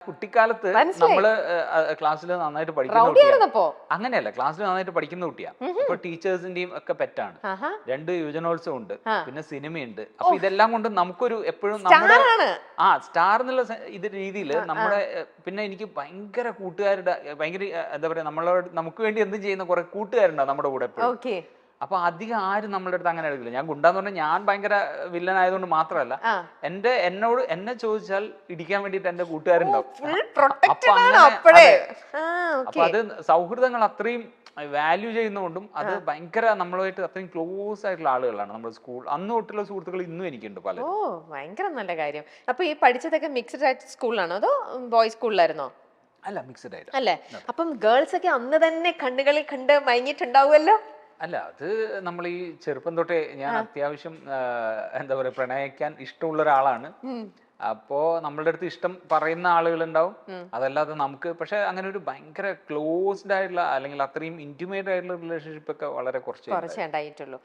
കുട്ടിക്കാലത്ത് മനസ്സിലായി. നമ്മള് ക്ലാസ്സിൽ നന്നായിട്ട് പഠിക്കുന്ന കുട്ടിയാണ്. റൗഡിയായിരുന്നപ്പോ? അങ്ങനെയല്ല, ക്ലാസ്സിൽ നന്നായിട്ട് പഠിക്കുന്ന കുട്ടിയാ. അപ്പൊ ടീച്ചേഴ്സിന്റെയും ഒക്കെ പെറ്റാണ്. ആഹാ. 2 യുവജനോത്സവം ഉണ്ട്, ആ. പിന്നെ സിനിമയുണ്ട്. അപ്പൊ ഇതെല്ലാം കൊണ്ട് നമുക്കൊരു എപ്പോഴും സ്റ്റാർ നമ്മുടെ ആണ്. സ്റ്റാർ എന്നുള്ള ഇത് രീതിയിൽ ആ, ആ. നമ്മുടെ പിന്നെ എനിക്ക് ഭയങ്കര കൂട്ടുകാരുടെ ഭയങ്കര എന്താ പറയാ, നമ്മളോട് നമുക്ക് വേണ്ടി എന്തും ചെയ്യുന്ന കുറെ കൂട്ടുകാരുണ്ടാവും നമ്മുടെ കൂടെ എപ്പോഴും. ഓക്കെ. അപ്പൊ അധികം ആരും നമ്മളുടെ അടുത്ത് അങ്ങനെ എടുക്കില്ല. ഞാൻ ഗുണ്ടാന്ന് പറഞ്ഞാൽ ഞാൻ ഭയങ്കര വില്ലൻ ആയതുകൊണ്ട് മാത്രമല്ല, ആ. എന്നെ ചോദിച്ചാൽ ഇടിക്കാൻ വേണ്ടിയിട്ട് എന്റെ കൂട്ടുകാരുണ്ടാവും. ഫുൾ അപ്പൊ പ്രൊട്ടക്റ്റഡ് ആണ് അങ്ങനെ അപ്പഴേ. അതെ. ആ, അപ്പൊ ഓക്കെ. അത് സൗഹൃദങ്ങൾ അത്രയും വാല്യൂ ചെയ്യുന്നതുകൊണ്ടും അത് ഭയങ്കര നമ്മളുമായിട്ട് അത്രയും ക്ലോസ് ആയിട്ടുള്ള ആളുകളാണ്. നമ്മുടെ സ്കൂൾ അന്ന് തൊട്ടുള്ള സുഹൃത്തുക്കൾ ഇന്നും എനിക്കുണ്ട് ഓ, പലരും. ഭയങ്കര നല്ല കാര്യം. അപ്പൊ ഈ പഠിച്ചതൊക്കെ മിക്സ്ഡ് ആയിട്ട് സ്കൂളിലാണോ അതോ ബോയ്സ് സ്കൂളിലായിരുന്നോ? അല്ല, മിക്സഡ് ആയിട്ട്. അല്ലേ? അപ്പം ഗേൾസ് ഒക്കെ അന്ന് തന്നെ കണ്ണുകളിൽ കണ്ട് മയങ്ങിയിട്ടുണ്ടാവുമല്ലോ. അല്ല, അത് നമ്മൾ ഈ ചെറുപ്പം തൊട്ടേ ഞാൻ അത്യാവശ്യം എന്താ പറയാ, പ്രണയിക്കാൻ ഇഷ്ടമുള്ള ഒരാളാണ്. അപ്പോ നമ്മളുടെ അടുത്ത് ഇഷ്ടം പറയുന്ന ആളുകളുണ്ടാവും. അതല്ലാതെ നമുക്ക് പക്ഷെ അങ്ങനെ ഒരു ഭയങ്കര ക്ലോസ്ഡ് ആയിട്ടുള്ള അല്ലെങ്കിൽ അത്രയും ഇന്റിമേറ്റ് ആയിട്ടുള്ള റിലേഷൻഷിപ്പ് ഒക്കെ വളരെ കുറച്ചേ കുറച്ചേ ഉണ്ടായിട്ടുള്ളൂ.